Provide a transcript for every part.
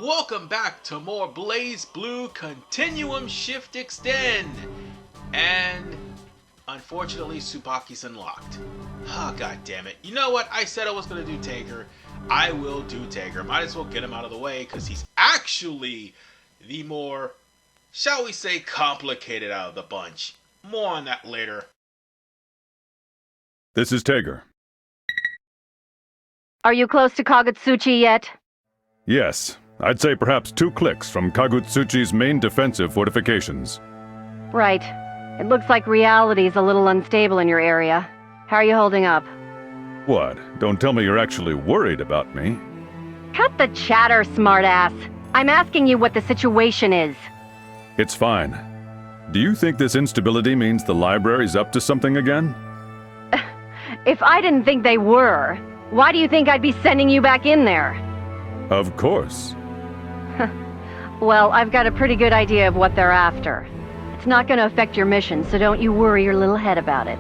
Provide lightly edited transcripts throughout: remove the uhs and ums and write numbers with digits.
Welcome back to more Blaze Blue Continuum Shift Extend. And unfortunately, Tsubaki's unlocked. Oh, god damn it. You know what? I said I was going to do Tager. I will do Tager. Might as well get him out of the way because he's actually the more, shall we say, complicated out of the bunch. More on that later. This is Tager. Are you close to Kagutsuchi yet? Yes, I'd say perhaps 2 clicks from Kagutsuchi's main defensive fortifications. Right. It looks like reality's a little unstable in your area. How are you holding up? What? Don't tell me you're actually worried about me. Cut the chatter, smartass. I'm asking you what the situation is. It's fine. Do you think this instability means the library's up to something again? If I didn't think they were, why do you think I'd be sending you back in there? Of course. Well, I've got a pretty good idea of what they're after. It's not going to affect your mission, so don't you worry your little head about it.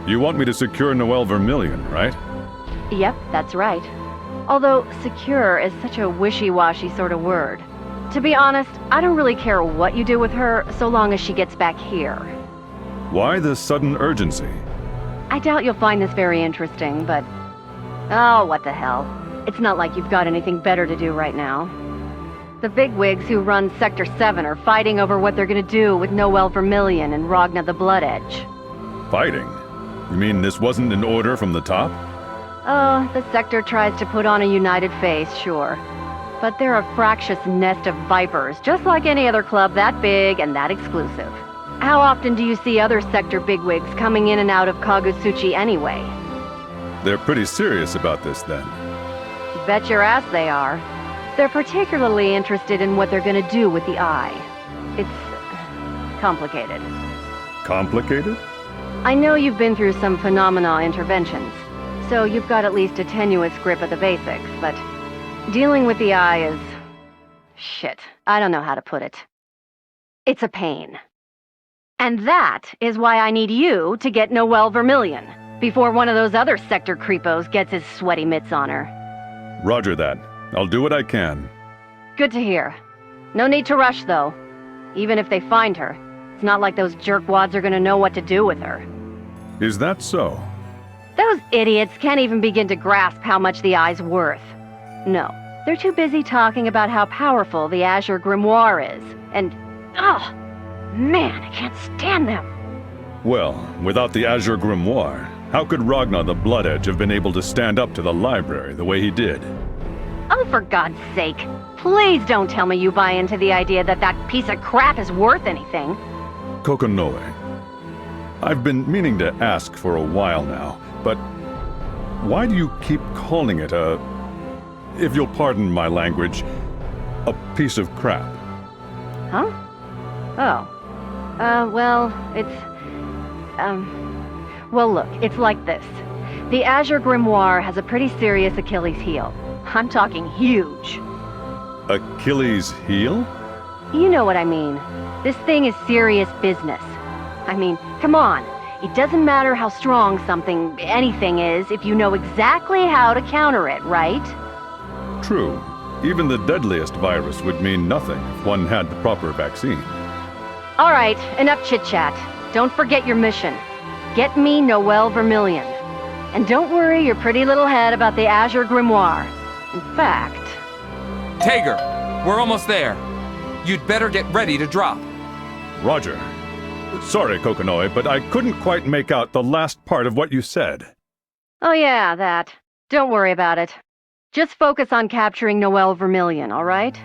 You want me to secure Noel Vermillion, right? Yep, that's right. Although, secure is such a wishy-washy sort of word. To be honest, I don't really care what you do with her, so long as she gets back here. Why the sudden urgency? I doubt you'll find this very interesting, but... oh, what the hell. It's not like you've got anything better to do right now. The bigwigs who run Sector 7 are fighting over what they're gonna do with Noel Vermillion and Ragna the Blood Edge. Fighting? You mean this wasn't an order from the top? Oh, the sector tries to put on a united face, sure. But they're a fractious nest of vipers, just like any other club that big and that exclusive. How often do you see other sector bigwigs coming in and out of Kagutsuchi anyway? They're pretty serious about this then. Bet your ass they are. They're particularly interested in what they're gonna do with the eye. It's complicated. Complicated? I know you've been through some phenomena interventions, so you've got at least a tenuous grip of the basics, but dealing with the eye is... shit, I don't know how to put it. It's a pain. And that is why I need you to get Noel Vermillion, before one of those other sector creepos gets his sweaty mitts on her. Roger that. I'll do what I can. Good to hear. No need to rush, though. Even if they find her, it's not like those jerkwads are gonna know what to do with her. Is that so? Those idiots can't even begin to grasp how much the eye's worth. No, they're too busy talking about how powerful the Azure Grimoire is, and... oh, man, I can't stand them. Well, without the Azure Grimoire, how could Ragna the Blood Edge have been able to stand up to the library the way he did? Oh, for God's sake. Please don't tell me you buy into the idea that that piece of crap is worth anything. Kokonoe, I've been meaning to ask for a while now, but why do you keep calling it a, if you'll pardon my language, a piece of crap? Huh? Oh. Well, it's... well, look, it's like this. The Azure Grimoire has a pretty serious Achilles heel. I'm talking huge. Achilles heel? You know what I mean. This thing is serious business. I mean, come on. It doesn't matter how strong anything is, if you know exactly how to counter it, right? True. Even the deadliest virus would mean nothing if one had the proper vaccine. All right, enough chit-chat. Don't forget your mission. Get me Noel Vermillion. And don't worry your pretty little head about the Azure Grimoire. In fact... Tager, we're almost there. You'd better get ready to drop. Roger. Sorry, Kokonoe, but I couldn't quite make out the last part of what you said. Oh yeah, that. Don't worry about it. Just focus on capturing Noel Vermillion, all right?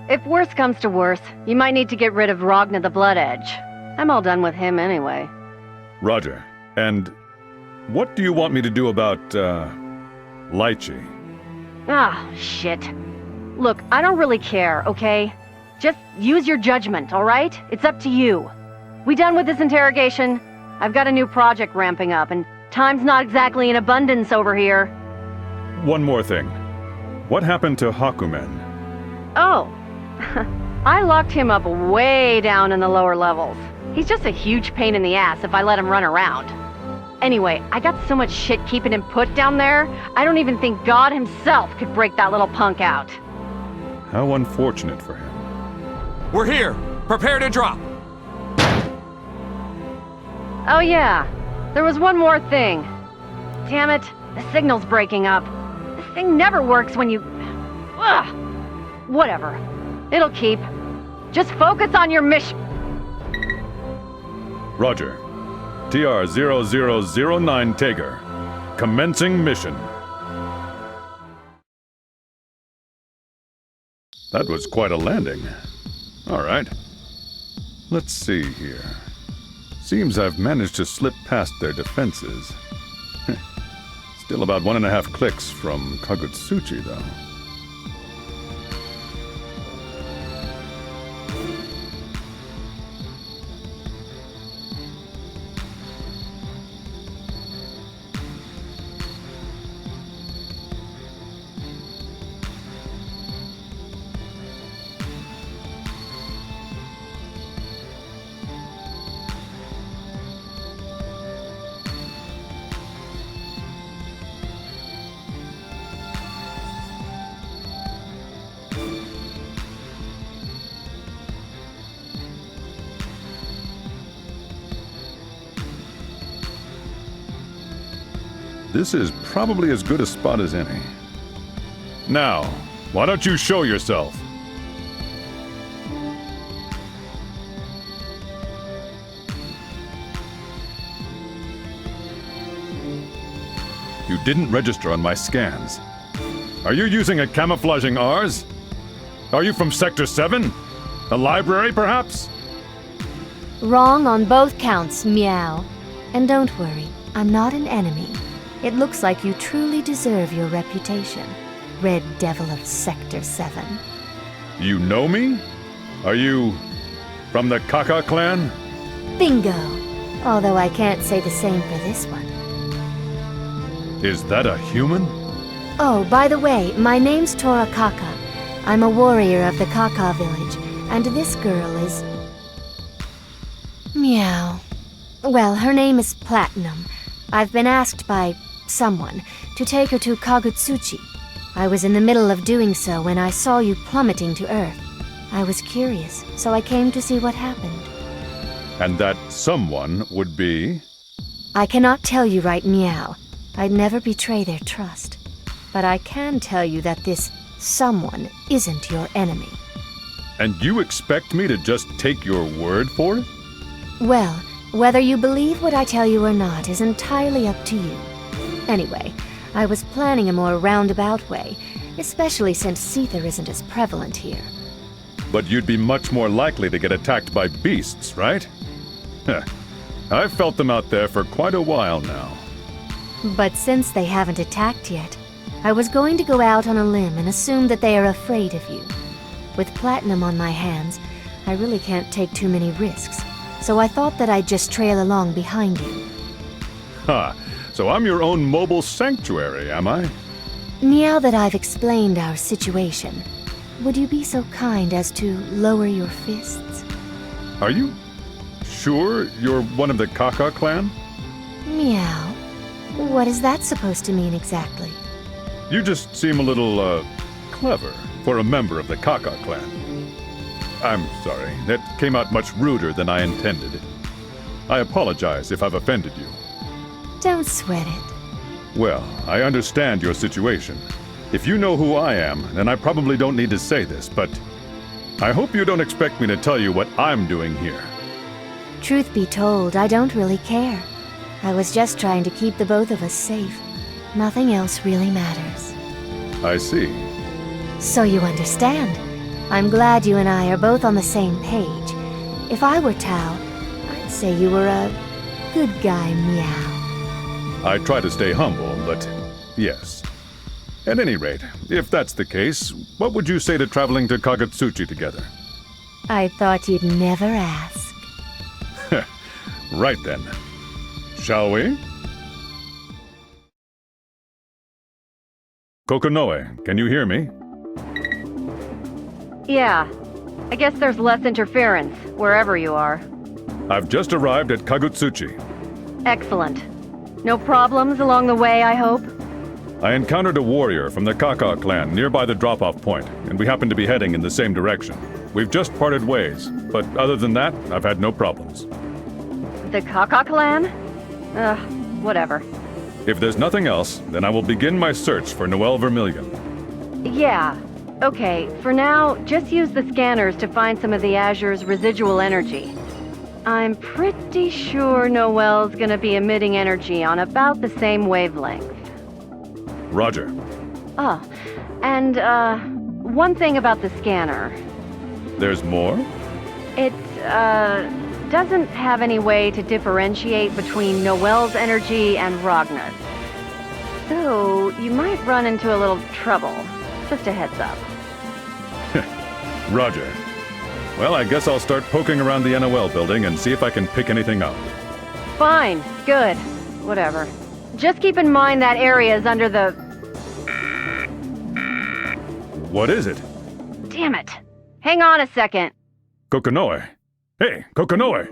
If worse comes to worse, you might need to get rid of Ragna the Blood Edge. I'm all done with him anyway. Roger. And what do you want me to do about, Litchi? Ah, shit. Look, I don't really care, okay? Just use your judgment, all right? It's up to you. We done with this interrogation? I've got a new project ramping up, and time's not exactly in abundance over here. One more thing. What happened to Hakumen? Oh. I locked him up way down in the lower levels. He's just a huge pain in the ass if I let him run around. Anyway, I got so much shit keeping him put down there, I don't even think God himself could break that little punk out. How unfortunate for him. We're here. Prepare to drop. Oh yeah, there was one more thing. Damn it, the signal's breaking up. This thing never works when you... Ugh. Whatever. It'll keep. Just focus on your mission. Roger. TR-0009 Tager. Commencing mission. That was quite a landing. All right. Let's see here. Seems I've managed to slip past their defenses. Still about 1.5 clicks from Kagutsuchi, though. This is probably as good a spot as any. Now, why don't you show yourself? You didn't register on my scans. Are you using a camouflaging Rs? Are you from Sector 7? A library, perhaps? Wrong on both counts, meow. And don't worry, I'm not an enemy. It looks like you truly deserve your reputation, Red Devil of Sector 7. You know me? Are you from the Kaka clan? Bingo! Although I can't say the same for this one. Is that a human? Oh, by the way, my name's Tora Kaka. I'm a warrior of the Kaka village, and this girl is... Meow. Well, her name is Platinum. I've been asked by someone to take her to Kagutsuchi. I was in the middle of doing so when I saw you plummeting to Earth. I was curious, so I came to see what happened. And that someone would be? I cannot tell you right meow. I'd never betray their trust. But I can tell you that this someone isn't your enemy. And you expect me to just take your word for it? Well, whether you believe what I tell you or not is entirely up to you. Anyway, I was planning a more roundabout way, especially since Seether isn't as prevalent here. But you'd be much more likely to get attacked by beasts, right? Heh. I've felt them out there for quite a while now. But since they haven't attacked yet, I was going to go out on a limb and assume that they are afraid of you. With Platinum on my hands, I really can't take too many risks, so I thought that I'd just trail along behind you. Ha! So I'm your own mobile sanctuary, am I? Now that I've explained our situation, would you be so kind as to lower your fists? Are you sure you're one of the Kaka clan? Meow. What is that supposed to mean exactly? You just seem a little, clever for a member of the Kaka clan. I'm sorry, that came out much ruder than I intended. I apologize if I've offended you. Don't sweat it. Well, I understand your situation. If you know who I am, then I probably don't need to say this, but I hope you don't expect me to tell you what I'm doing here. Truth be told, I don't really care. I was just trying to keep the both of us safe. Nothing else really matters. I see. So you understand. I'm glad you and I are both on the same page. If I were Tao, I'd say you were a good guy, meow. I try to stay humble, but yes. At any rate, if that's the case, what would you say to traveling to Kagutsuchi together? I thought you'd never ask. Right then. Shall we? Kokonoe, can you hear me? Yeah. I guess there's less interference, wherever you are. I've just arrived at Kagutsuchi. Excellent. No problems along the way, I hope? I encountered a warrior from the Kaka clan nearby the drop-off point, and we happen to be heading in the same direction. We've just parted ways, but other than that, I've had no problems. The Kaka clan? Whatever. If there's nothing else, then I will begin my search for Noel Vermillion. Yeah. Okay, for now, just use the scanners to find some of the Azure's residual energy. I'm pretty sure Noel's gonna be emitting energy on about the same wavelength. Roger. Oh, and, one thing about the scanner. There's more? It, doesn't have any way to differentiate between Noel's energy and Ragna's. So, you might run into a little trouble. Just a heads up. Roger. Well, I guess I'll start poking around the NOL building and see if I can pick anything up. Fine. Good. Whatever. Just keep in mind that area is under the... What is it? Damn it. Hang on a second. Kokonoe. Hey, Kokonoe!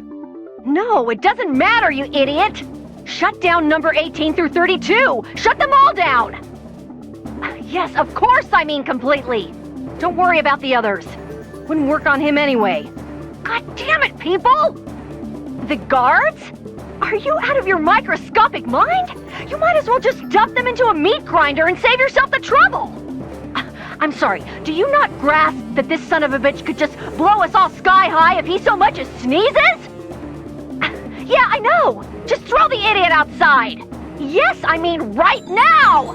No, it doesn't matter, you idiot! Shut down number 18 through 32! Shut them all down! Yes, of course I mean completely! Don't worry about the others. Wouldn't work on him anyway. God damn it, people! The guards? Are you out of your microscopic mind? You might as well just dump them into a meat grinder and save yourself the trouble! I'm sorry, do you not grasp that this son of a bitch could just blow us all sky high if he so much as sneezes? Yeah, I know! Just throw the idiot outside! Yes, I mean right now!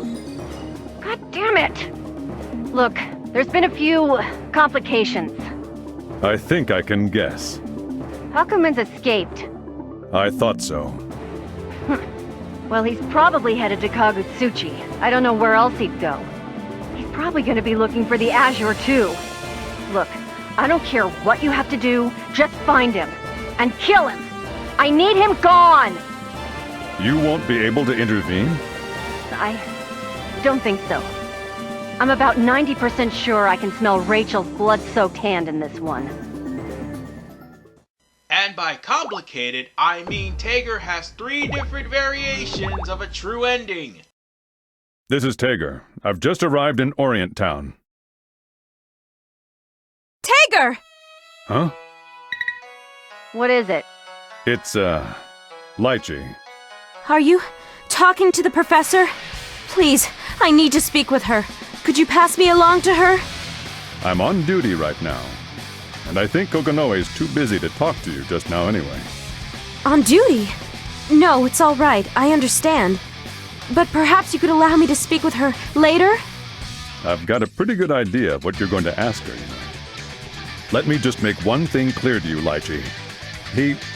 God damn it! Look, there's been a few complications. I think I can guess. Hakumen's escaped. I thought so. Well, he's probably headed to Kagutsuchi. I don't know where else he'd go. He's probably gonna be looking for the Azure too. Look, I don't care what you have to do, just find him. And kill him! I need him gone! You won't be able to intervene? I don't think so. I'm about 90% sure I can smell Rachel's blood-soaked hand in this one. And by complicated, I mean Tager has 3 different variations of a true ending. This is Tager. I've just arrived in Orient Town. Tager! Huh? What is it? It's, Litchi. Are you talking to the professor? Please, I need to speak with her. Could you pass me along to her? I'm on duty right now. And I think Kokonoe is too busy to talk to you just now anyway. On duty? No, it's all right. I understand. But perhaps you could allow me to speak with her later? I've got a pretty good idea of what you're going to ask her, you know. Let me just make one thing clear to you, Litchi.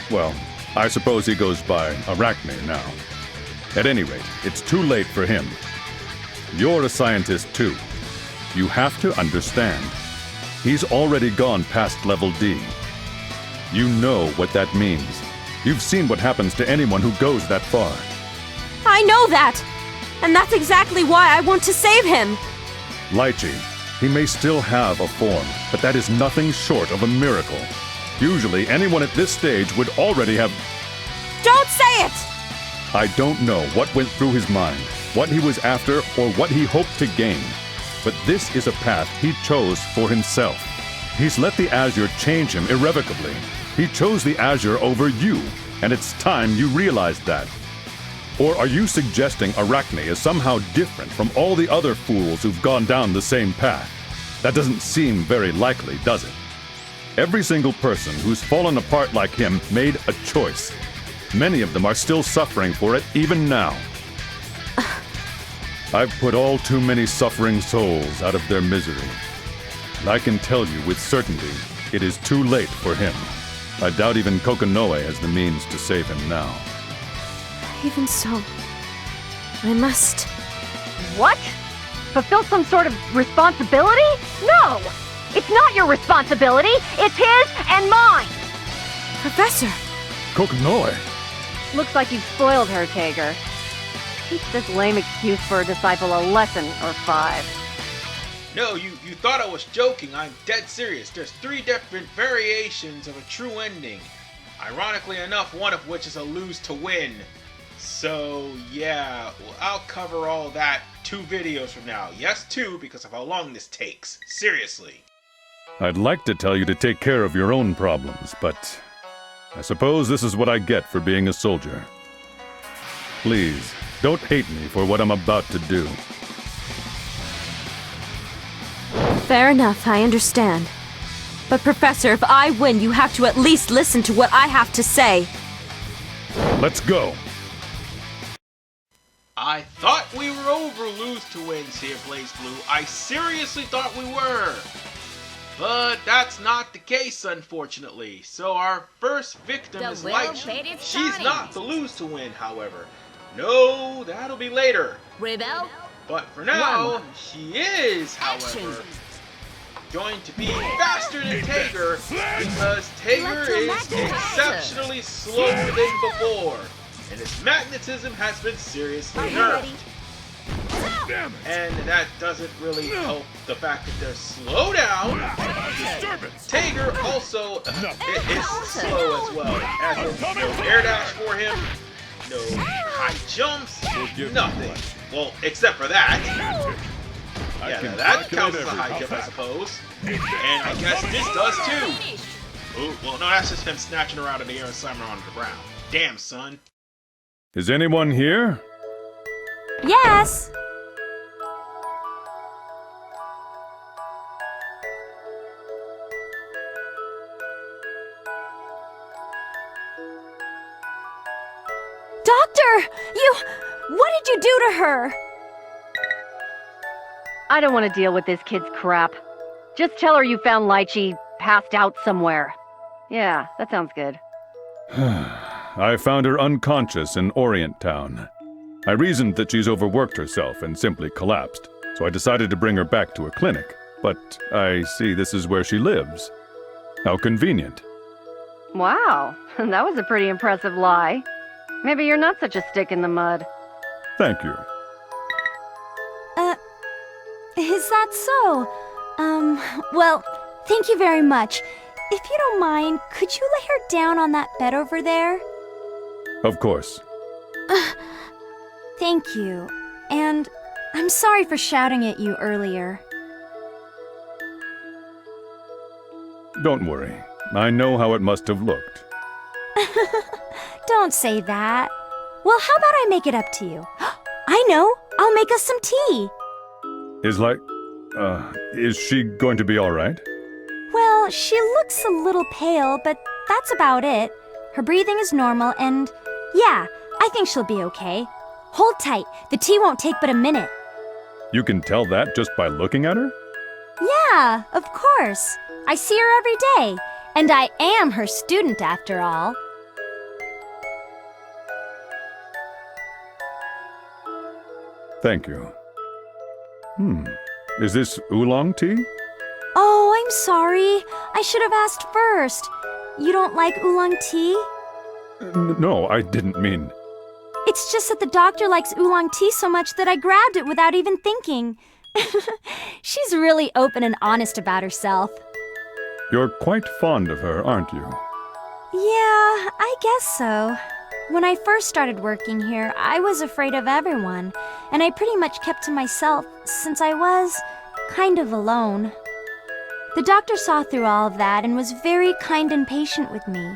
Well, I suppose he goes by Arakune now. At any rate, it's too late for him. You're a scientist too. You have to understand. He's already gone past level D. You know what that means. You've seen what happens to anyone who goes that far. I know that! And that's exactly why I want to save him! Litchi, he may still have a form, but that is nothing short of a miracle. Usually, anyone at this stage would already have... Don't say it! I don't know what went through his mind, what he was after, or what he hoped to gain. But this is a path he chose for himself. He's let the Azure change him irrevocably. He chose the Azure over you, and it's time you realized that. Or are you suggesting Arakune is somehow different from all the other fools who've gone down the same path? That doesn't seem very likely, does it? Every single person who's fallen apart like him made a choice. Many of them are still suffering for it even now. I've put all too many suffering souls out of their misery. And I can tell you with certainty, it is too late for him. I doubt even Kokonoe has the means to save him now. Even so, I must... What? Fulfill some sort of responsibility? No! It's not your responsibility! It's his and mine! Professor! Kokonoe! Looks like you've spoiled her, Tager. Teach this lame excuse for a disciple a lesson or 5. No, you thought I was joking. I'm dead serious. There's 3 different variations of a true ending. Ironically enough, one of which is a lose to win. So, yeah, well, I'll cover all that 2 videos from now. Yes, 2, because of how long this takes. Seriously. I'd like to tell you to take care of your own problems, but I suppose this is what I get for being a soldier. Please, don't hate me for what I'm about to do. Fair enough, I understand. But Professor, if I win, you have to at least listen to what I have to say. Let's go. I thought we were over lose to wins here, Blaze Blue. I seriously thought we were. But that's not the case, unfortunately. So our first victim is Litchi. She's not the lose to win, however. No, that'll be later. Rebel. But for now, she is, however, going to be faster than Tager because Tager is exceptionally slower than before, and his magnetism has been seriously nerfed. And that doesn't really help the fact that they're slow down. Tager also is slow as well, as in no air dash for him, no high jumps, nothing. Well, except for that. Yeah, now that counts as a high jump, I suppose. And I guess this does too. Ooh, well, no, that's just him snatching her out of the air and slamming her onto the ground. Damn, son. Is anyone here? Yes! Doctor! What did you do to her? I don't want to deal with this kid's crap. Just tell her you found Litchi passed out somewhere. Yeah, that sounds good. I found her unconscious in Orient Town. I reasoned that she's overworked herself and simply collapsed, so I decided to bring her back to a clinic. But I see this is where she lives. How convenient. Wow, that was a pretty impressive lie. Maybe you're not such a stick in the mud. Thank you. Is that so? Well, thank you very much. If you don't mind, could you lay her down on that bed over there? Of course. Thank you. And I'm sorry for shouting at you earlier. Don't worry. I know how it must have looked. Don't say that. Well, how about I make it up to you? I know! I'll make us some tea! Is she going to be all right? Well, she looks a little pale, but that's about it. Her breathing is normal, and yeah, I think she'll be okay. Hold tight. The tea won't take but a minute. You can tell that just by looking at her? Yeah, of course. I see her every day, and I am her student after all. Thank you. Is this oolong tea? Oh, I'm sorry. I should have asked first. You don't like oolong tea? No, I didn't mean... It's just that the doctor likes oolong tea so much that I grabbed it without even thinking. She's really open and honest about herself. You're quite fond of her, aren't you? Yeah, I guess so. When I first started working here, I was afraid of everyone, and I pretty much kept to myself since I was kind of alone. The doctor saw through all of that and was very kind and patient with me.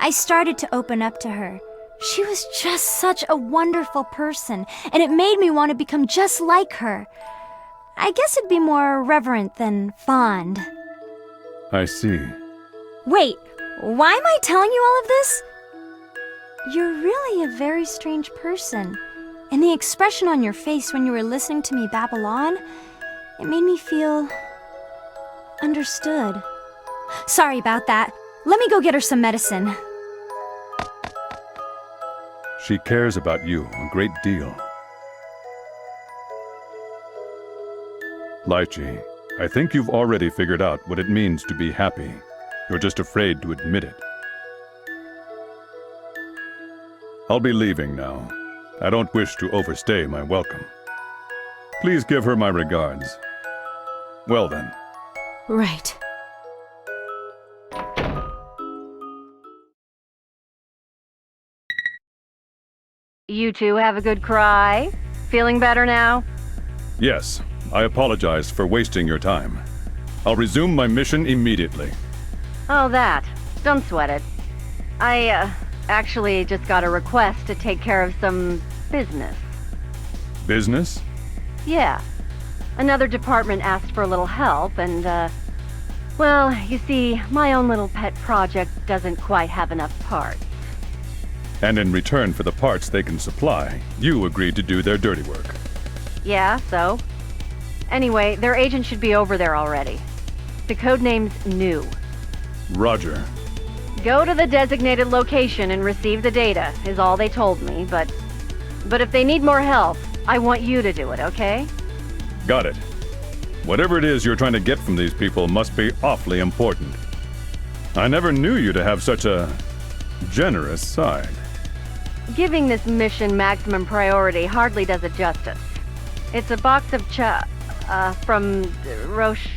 I started to open up to her. She was just such a wonderful person, and it made me want to become just like her. I guess it'd be more reverent than fond. I see. Wait, why am I telling you all of this? You're really a very strange person. And the expression on your face when you were listening to me babble on, it made me feel understood. Sorry about that. Let me go get her some medicine. She cares about you a great deal. Litchi, I think you've already figured out what it means to be happy. You're just afraid to admit it. I'll be leaving now. I don't wish to overstay my welcome. Please give her my regards. Well then. Right. You two have a good cry? Feeling better now? Yes, I apologize for wasting your time. I'll resume my mission immediately. Oh, that. Don't sweat it. I, actually just got a request to take care of some business. Business? Yeah. Another department asked for a little help, and, well, you see, my own little pet project doesn't quite have enough parts. And in return for the parts they can supply, you agreed to do their dirty work. Yeah, so? Anyway, their agent should be over there already. The codename's New. Roger. Go to the designated location and receive the data, is all they told me, but if they need more help, I want you to do it, okay? Got it. Whatever it is you're trying to get from these people must be awfully important. I never knew you to have such a generous side. Giving this mission maximum priority hardly does it justice. It's a box of from Roche,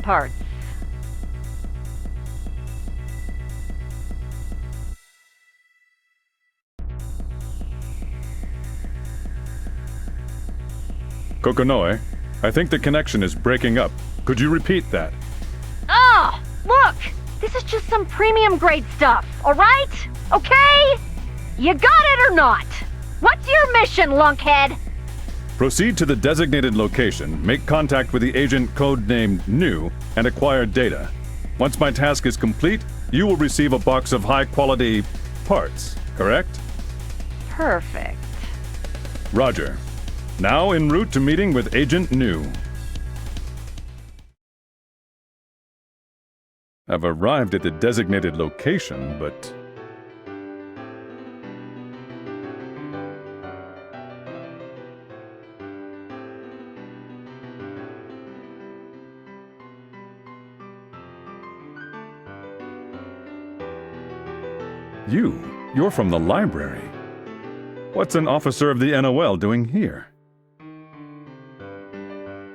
parts. Kokonoe, I think the connection is breaking up. Could you repeat that? Oh, look! This is just some premium grade stuff, alright? Okay? You got it or not? What's your mission, lunkhead? Proceed to the designated location, make contact with the agent codenamed New, and acquire data. Once my task is complete, you will receive a box of high-quality parts, correct? Perfect. Roger. Now en route to meeting with Agent New. I've arrived at the designated location, but... You're from the library. What's an officer of the NOL doing here?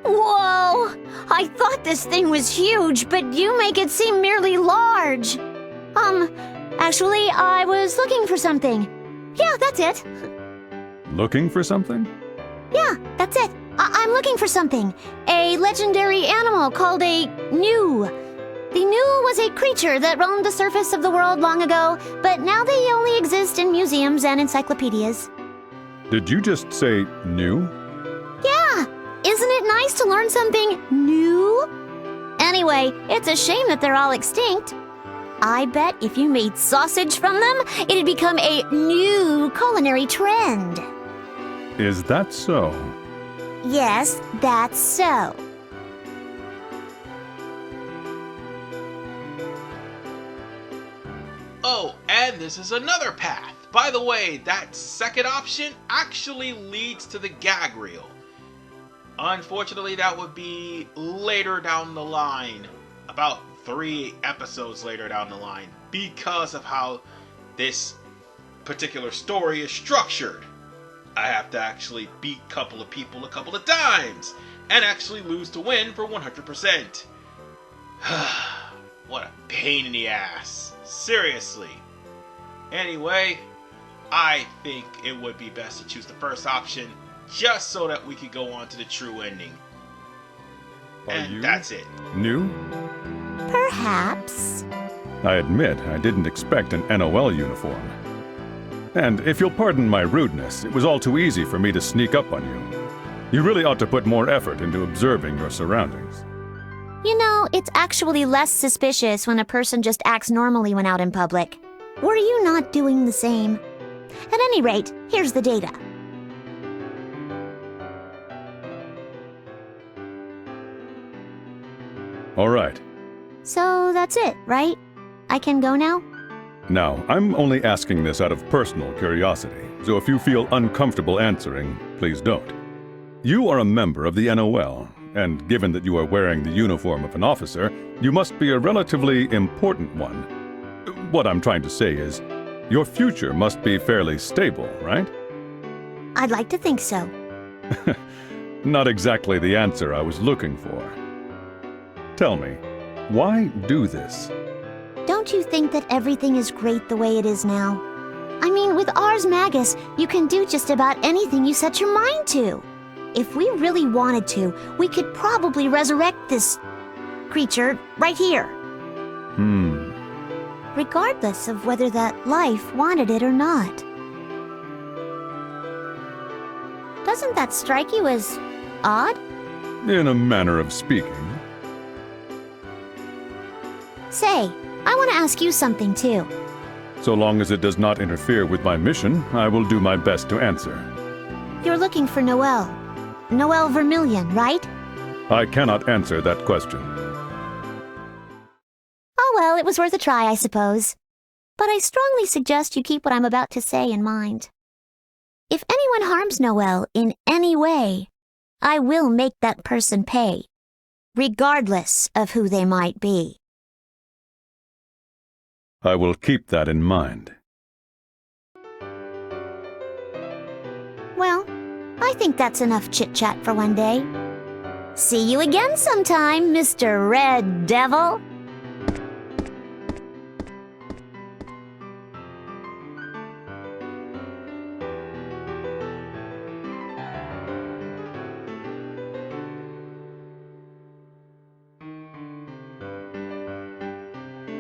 Whoa! I thought this thing was huge, but you make it seem merely large. Actually, I was looking for something. Yeah, that's it. Looking for something? Yeah, that's it. I'm looking for something. A legendary animal called a Gnu. The Gnu was a creature that roamed the surface of the world long ago, but now they only exist in museums and encyclopedias. Did you just say new? Yeah! Isn't it nice to learn something new? Anyway, it's a shame that they're all extinct. I bet if you made sausage from them, it'd become a new culinary trend. Is that so? Yes, that's so. Oh, and this is another path. By the way, that second option actually leads to the gag reel. Unfortunately, that would be later down the line, about 3 episodes later down the line, because of how this particular story is structured. I have to actually beat a couple of people a couple of times, and actually lose to win for 100%. What a pain in the ass. Seriously. Anyway, I think it would be best to choose the first option, just so that we could go on to the true ending. And that's it. New? Perhaps. I admit I didn't expect an NOL uniform. And if you'll pardon my rudeness, it was all too easy for me to sneak up on you. You really ought to put more effort into observing your surroundings. You know, it's actually less suspicious when a person just acts normally when out in public. Were you not doing the same? At any rate, here's the data. All right. So that's it, right? I can go now? Now, I'm only asking this out of personal curiosity, so if you feel uncomfortable answering, please don't. You are a member of the NOL, and given that you are wearing the uniform of an officer, you must be a relatively important one. What I'm trying to say is, your future must be fairly stable, right? I'd like to think so. Not exactly the answer I was looking for. Tell me, why do this? Don't you think that everything is great the way it is now? I mean, with Ars Magus, you can do just about anything you set your mind to. If we really wanted to, we could probably resurrect this creature right here. Regardless of whether that life wanted it or not. Doesn't that strike you as odd? In a manner of speaking. Say, I want to ask you something too. So long as it does not interfere with my mission, I will do my best to answer. You're looking for Noel. Noel Vermillion, right? I cannot answer that question. Oh well, it was worth a try, I suppose. But I strongly suggest you keep what I'm about to say in mind. If anyone harms Noel in any way, I will make that person pay, regardless of who they might be. I will keep that in mind. Well, I think that's enough chit-chat for one day. See you again sometime, Mr. Red Devil.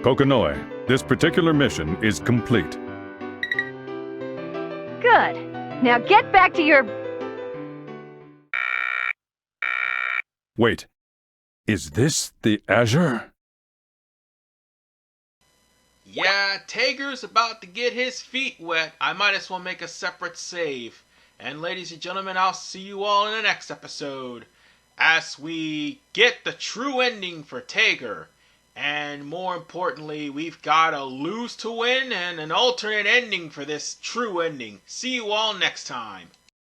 Kokonoe, this particular mission is complete. Good. Now get back to your... Wait, is this the Azure? Yeah, Tager's about to get his feet wet. I might as well make a separate save. And ladies and gentlemen, I'll see you all in the next episode as we get the true ending for Tager. And more importantly, we've got a lose to win and an alternate ending for this true ending. See you all next time.